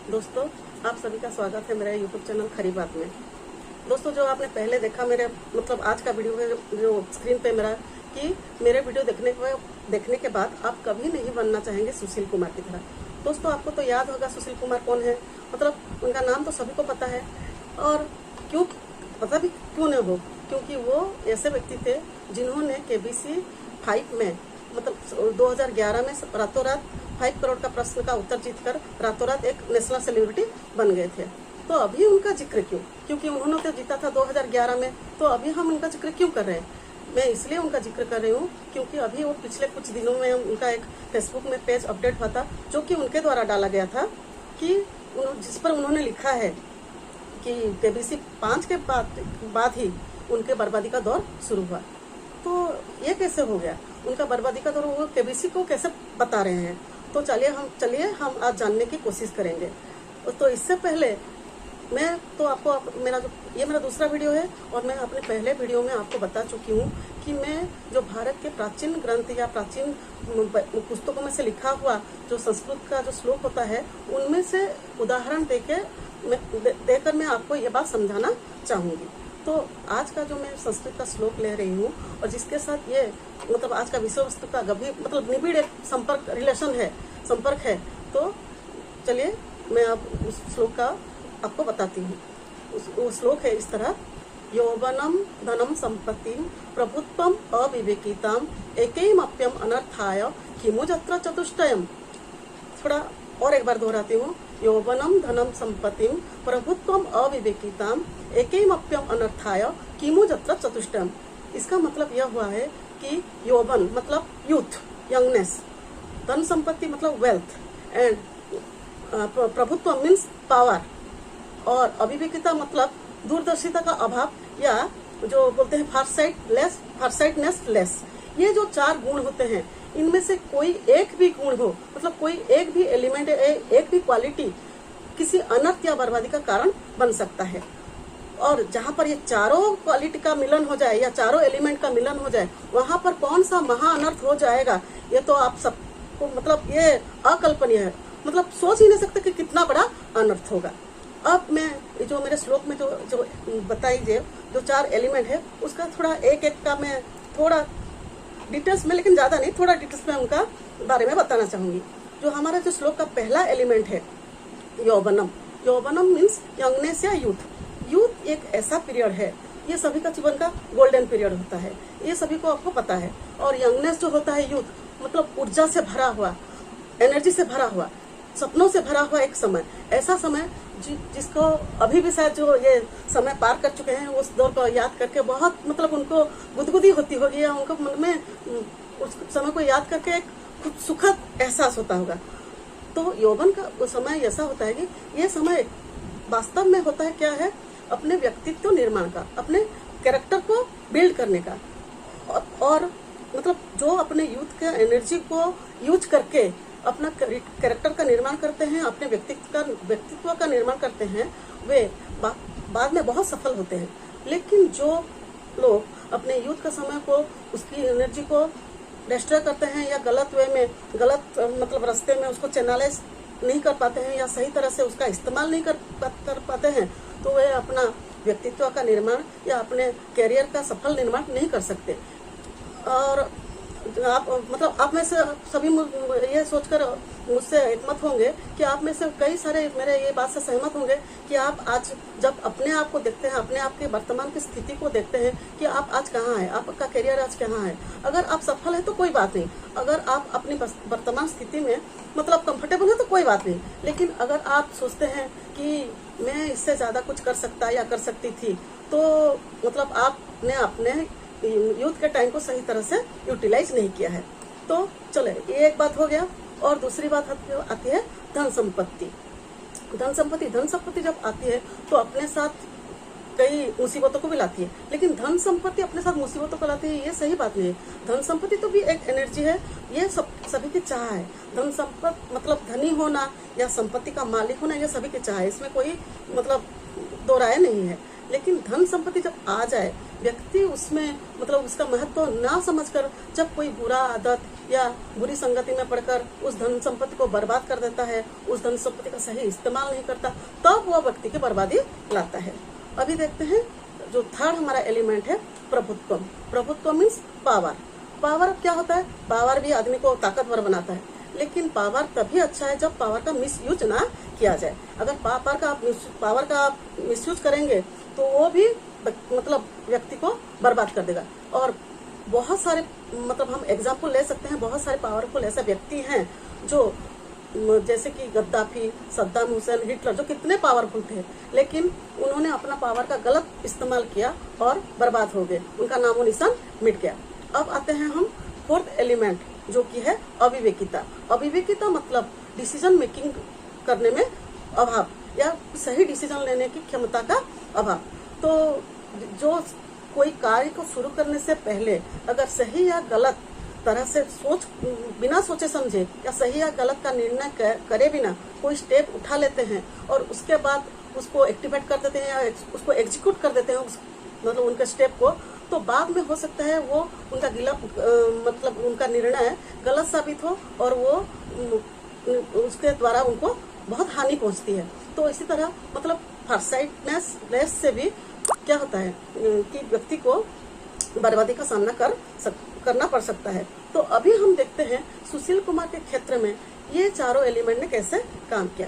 दोस्तों, आप सभी का स्वागत है मेरे YouTube चैनल खरी बात में। दोस्तों, जो आपने पहले देखा मेरे आज का वीडियो है जो स्क्रीन पे मेरा, कि मेरे वीडियो देखने के बाद आप कभी नहीं बनना चाहेंगे सुशील कुमार की तरह। दोस्तों, आपको तो याद होगा सुशील कुमार कौन है, उनका नाम तो सभी को पता है। और क्यों पता भी क्यों न हो, क्योंकि वो ऐसे व्यक्ति थे जिन्होंने KBC 5 में 2011 में रातों रात 5 करोड़ का प्रश्न का उत्तर जीतकर रातों रात एक नेशनल सेलिब्रिटी बन गए थे। तो अभी उनका जिक्र क्यों? क्योंकि उन्होंने तो जीता था 2011 में, तो अभी हम उनका जिक्र क्यों कर रहे हैं? मैं इसलिए उनका जिक्र कर रही हूँ क्योंकि अभी वो पिछले कुछ दिनों में उनका एक फेसबुक में पेज अपडेट हुआ था, जो कि उनके द्वारा डाला गया था, कि जिस पर उन्होंने लिखा है कि KBC 5 के बाद ही उनके बर्बादी का दौर शुरू हुआ। तो ये कैसे हो गया? उनका बर्बादी का दौर वो KBC को कैसे बता रहे हैं? तो चलिए हम आज जानने की कोशिश करेंगे। तो इससे पहले मैं तो आपको मेरा दूसरा वीडियो है, और मैं अपने पहले वीडियो में आपको बता चुकी हूँ कि मैं जो भारत के प्राचीन ग्रंथ या प्राचीन पुस्तकों में से लिखा हुआ जो संस्कृत का जो श्लोक होता है, उनमें से उदाहरण देकर मैं आपको ये बात समझाना चाहूँगी। तो आज का जो मैं संस्कृत का श्लोक ले रही हूँ, और जिसके साथ ये आज का विषय वस्तु का गंभीर निबिड़ एक संपर्क है। तो चलिए मैं अब उस श्लोक का आपको बताती हूँ। वो श्लोक है इस तरह: यौवनम धनम संपत्तिम प्रभुत्वम अविवेकिताम एकैमप्यम अनर्थाय किमु जत्र चतुष्टयम्। थोड़ा और एक बार दोहराती हूँ। यौवनम धनम संपत्तिम प्रभुत्वम अविवेकिताम एकैमप्यम अनर्थाय किमु जत्र चतुष्टयम्। इसका मतलब यह हुआ है कि यौवन मतलब यूथ, यंगनेस, धन संपत्ति मतलब वेल्थ, एंड प्रभुत्व मीन्स पावर, और अविवेकिता मतलब दूरदर्शिता का अभाव, या जो बोलते हैं फारसाइटनेस लेस। ये जो 4 गुण होते हैं, इनमें से कोई एक भी गुण हो, कोई एक भी एलिमेंट, एक भी क्वालिटी किसी अनर्थ या बर्बादी का कारण बन सकता है। और जहाँ पर ये चारों क्वालिटी का मिलन हो जाए या चारों एलिमेंट का मिलन हो जाए, वहां पर कौन सा महा अनर्थ हो जाएगा, ये तो आप सबको ये अकल्पनीय है। सोच ही नहीं सकते कि कितना बड़ा अनर्थ होगा। अब मैं जो मेरे श्लोक में जो बताई जो 4 एलिमेंट है, उसका थोड़ा एक का मैं थोड़ा डिटेल्स में, लेकिन ज्यादा नहीं, थोड़ा डिटेल्स में उनका बारे में बताना चाहूंगी। जो हमारा जो श्लोक का पहला एलिमेंट है यौवनम। यौवनम मीन्स यंगनेस या यूथ। यूथ एक ऐसा पीरियड है, ये सभी का जीवन का गोल्डन पीरियड होता है, ये सभी को आपको पता है। और यंगनेस जो होता है, यूथ ऊर्जा से भरा हुआ, एनर्जी से भरा हुआ, सपनों से भरा हुआ एक समय, ऐसा समय जिसको अभी भी शायद जो ये समय पार कर चुके हैं, उस दौर को याद करके बहुत उनको गुदगुदी होती होगी, या उनको मन में उस समय को याद करके एक सुखद एहसास होता होगा। तो यौवन का वो समय ऐसा होता है कि ये समय वास्तव में होता है क्या है, अपने व्यक्तित्व निर्माण का, अपने कैरेक्टर को बिल्ड करने का, और जो अपने यूथ के एनर्जी को यूज करके अपना कैरेक्टर का निर्माण करते हैं, अपने व्यक्तित्व का निर्माण करते हैं, वे बाद में बहुत सफल होते हैं। लेकिन जो लोग अपने यूथ का समय को, उसकी एनर्जी को डिस्ट्रॉय करते हैं, या गलत वे में, गलत रास्ते में उसको चैनलाइज नहीं कर पाते हैं, या सही तरह से उसका इस्तेमाल नहीं कर पाते हैं, तो वे अपना व्यक्तित्व का निर्माण या अपने कैरियर का सफल निर्माण नहीं कर सकते। और आप में से सभी ये सोचकर मुझसे एकमत होंगे कि आप में से कई सारे मेरे ये बात से सहमत होंगे कि आप आज जब अपने आप को देखते हैं, अपने आप के वर्तमान की स्थिति को देखते हैं कि आप आज कहाँ हैं, आपका करियर आज कहाँ है। अगर आप सफल है तो कोई बात नहीं, अगर आप अपनी वर्तमान स्थिति में कंफर्टेबल है तो कोई बात नहीं। लेकिन अगर आप सोचते हैं कि मैं इससे ज्यादा कुछ कर सकता या कर सकती थी, तो आपने अपने यूथ के टाइम को सही तरह से यूटिलाइज नहीं किया है। तो चले, ये एक बात हो गया। और दूसरी बात आती है धन संपत्ति। धन संपत्ति जब आती है तो अपने साथ कई मुसीबतों को भी लाती है। लेकिन धन संपत्ति अपने साथ मुसीबतों को लाती है, ये सही बात नहीं है। धन संपत्ति तो भी एक एनर्जी है, ये सभी की चाह है। धन संपत्ति धनी होना या संपत्ति का मालिक होना, ये सभी की चाह है, इसमें कोई दो राय नहीं है। लेकिन धन संपत्ति जब आ जाए, व्यक्ति उसमें मतलब उसका महत्व ना समझकर जब कोई बुरा आदत या बुरी संगति में पड़कर उस धन संपत्ति को बर्बाद कर देता है, उस धन संपत्ति का सही इस्तेमाल नहीं करता, तब वह व्यक्ति की बर्बादी लाता है। अभी देखते हैं जो थर्ड हमारा एलिमेंट है, प्रभुत्व। प्रभुत्व मीन्स पावर। पावर क्या होता है? पावर भी आदमी को ताकतवर बनाता है, लेकिन पावर तभी अच्छा है जब पावर का मिसयूज ना किया जाए। अगर पावर का आप मिसयूज करेंगे तो वो भी मतलब व्यक्ति को बर्बाद कर देगा। और बहुत सारे मतलब हम एग्जाम्पल ले सकते हैं, बहुत सारे पावरफुल ऐसे व्यक्ति हैं जो जैसे कि गद्दाफी, सद्दाम हुसैन, हिटलर, जो कितने पावरफुल थे, लेकिन उन्होंने अपना पावर का गलत इस्तेमाल किया और बर्बाद हो गए, उनका नामो निशान मिट गया। अब आते हैं हम फोर्थ एलिमेंट, जो कि है अविवेकिता। अविवेकिता मतलब डिसीजन मेकिंग करने में अभाव या सही डिसीजन लेने की क्षमता का अभाव। तो जो कोई कार्य को शुरू करने से पहले अगर सही या गलत तरह से बिना सोचे समझे या सही या गलत का निर्णय करे बिना कोई स्टेप उठा लेते हैं और उसके बाद उसको एक्टिवेट कर देते हैं या उसको एग्जीक्यूट कर देते हैं मतलब उनके स्टेप को, तो बाद में हो सकता है वो उनका मतलब उनका निर्णय गलत साबित हो और वो उसके द्वारा उनको बहुत हानि पहुंचती है। तो इसी तरह मतलब फॉरसाइटनेस से भी क्या होता है कि व्यक्ति को बर्बादी का सामना करना पड़ सकता है। तो अभी हम देखते हैं सुशील कुमार के क्षेत्र में ये चारों एलिमेंट ने कैसे काम किया।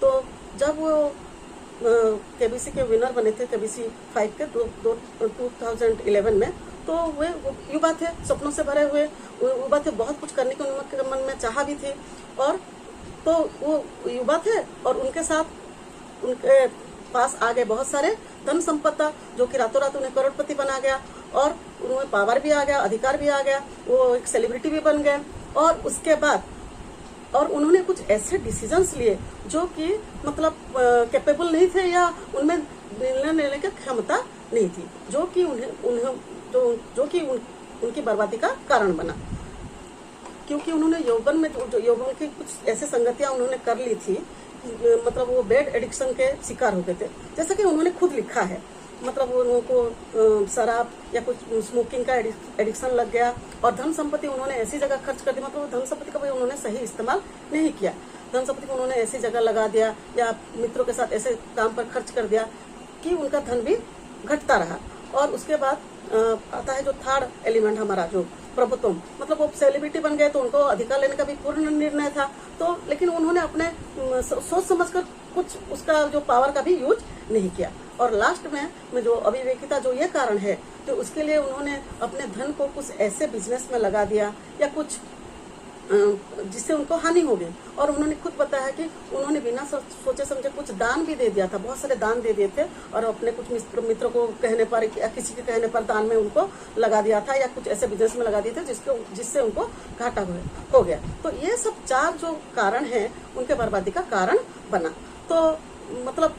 तो जब वो केबीसी के विनर बने थे, केबीसी 5 के 2011 में, तो वे युवा थे, सपनों से भरे हुए युवा थे, बहुत कुछ करने की उनके मन में चाह भी थी। और तो वो युवा थे और उनके साथ उनके पास आ गए बहुत सारे धन संपत्ति, जो कि रातों रात उन्हें करोड़पति बना गया और उन्हें पावर भी आ गया, अधिकार भी आ गया, वो एक सेलिब्रिटी भी बन गए। और उसके बाद और उन्होंने कुछ ऐसे डिसीजंस लिए जो कि मतलब कैपेबल नहीं थे या उनमें निर्णय लेने की क्षमता नहीं थी, जो कि उनकी बर्बादी का कारण बना। क्योंकि उन्होंने यौवन में जो यौवन की कुछ ऐसी संगतियां उन्होंने कर ली थी, मतलब वो बेड एडिक्शन के शिकार हो गए थे। जैसा कि उन्होंने खुद लिखा है, मतलब उनको शराब या कुछ स्मोकिंग का एडिक्शन लग गया और धन संपत्ति उन्होंने ऐसी जगह खर्च कर दी, मतलब धन संपत्ति का भी उन्होंने सही इस्तेमाल नहीं किया। धन संपत्ति को उन्होंने ऐसी जगह लगा दिया या मित्रों के साथ ऐसे काम पर खर्च कर दिया कि उनका धन भी घटता रहा। और उसके बाद आता है जो थर्ड एलिमेंट हमारा, जो प्रभुत्व, मतलब वो सेलिब्रिटी बन गए तो उनको अधिकार लेने का भी पूर्ण निर्णय था, तो लेकिन उन्होंने अपने सोच समझकर कुछ उसका जो पावर का भी यूज नहीं किया। और लास्ट में जो अविवेकिता, जो ये कारण है, तो उसके लिए उन्होंने अपने धन को कुछ ऐसे बिजनेस में लगा दिया या कुछ जिससे उनको हानि हो गई। और उन्होंने खुद बताया कि उन्होंने बिना सोचे समझे कुछ दान भी दे दिया था, बहुत सारे दान दे दिए थे और अपने कुछ मित्रों को कहने पर या किसी के कहने पर दान में उनको लगा दिया था या कुछ ऐसे बिजनेस में लगा दिए थे जिससे उनको घाटा हो गया। तो ये सब चार जो कारण है उनके बर्बादी का कारण बना। तो मतलब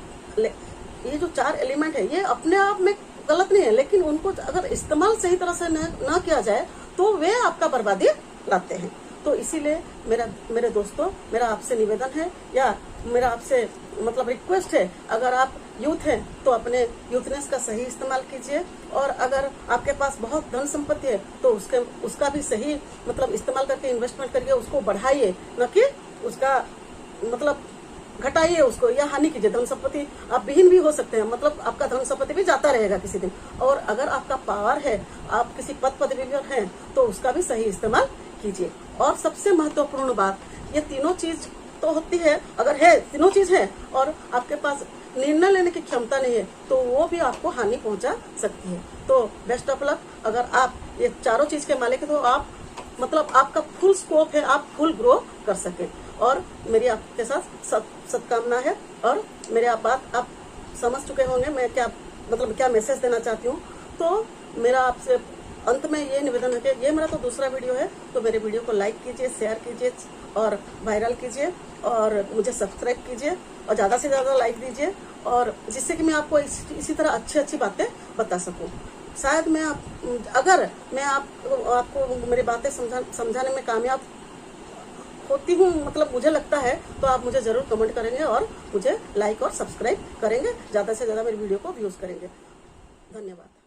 ये जो चार एलिमेंट है ये अपने आप में गलत नहीं है, लेकिन उनको अगर इस्तेमाल सही तरह से न किया जाए तो वे आपका बर्बादी लाते हैं। तो इसीलिए मेरे दोस्तों, मेरा आपसे निवेदन है या मेरा आपसे मतलब रिक्वेस्ट है, अगर आप यूथ हैं तो अपने यूथनेस का सही इस्तेमाल कीजिए, और अगर आपके पास बहुत धन संपत्ति है तो उसका भी सही मतलब इस्तेमाल करके इन्वेस्टमेंट करिए, उसको बढ़ाइए, न कि उसका मतलब घटाइए उसको या हानि कीजिए। धन संपत्ति आप विहीन भी हो सकते हैं, मतलब आपका धन संपत्ति भी जाता रहेगा किसी दिन। और अगर आपका पावर है, आप किसी पद पदवी पर हैं, तो उसका भी सही इस्तेमाल कीजिए। और सबसे महत्वपूर्ण बात, ये तीनों चीज तो होती है, अगर है तीनों चीज है और आपके पास निर्णय लेने की क्षमता नहीं है तो वो भी आपको हानि पहुंचा सकती है। तो बेस्ट ऑफ लक। अगर आप ये चारों चीज के मालिक है तो आप मतलब आपका फुल स्कोप है, आप फुल ग्रो कर सके। और मेरी आपके साथ सत्कामना है और मेरे बात आप समझ चुके होंगे मैं क्या मैसेज देना चाहती हूँ। तो मेरा आपसे अंत में ये निवेदन है कि ये मेरा तो दूसरा वीडियो है, तो मेरे वीडियो को लाइक कीजिए, शेयर कीजिए और वायरल कीजिए और मुझे सब्सक्राइब कीजिए और ज़्यादा से ज़्यादा लाइक दीजिए, और जिससे कि मैं आपको इसी तरह अच्छी बातें बता सकूं। शायद अगर मैं आपको मेरी बातें समझाने में कामयाब होती हूँ, मतलब मुझे लगता है, तो आप मुझे जरूर कमेंट करेंगे और मुझे लाइक और सब्सक्राइब करेंगे, ज़्यादा से ज़्यादा मेरी वीडियो को व्यूज़ करेंगे। धन्यवाद।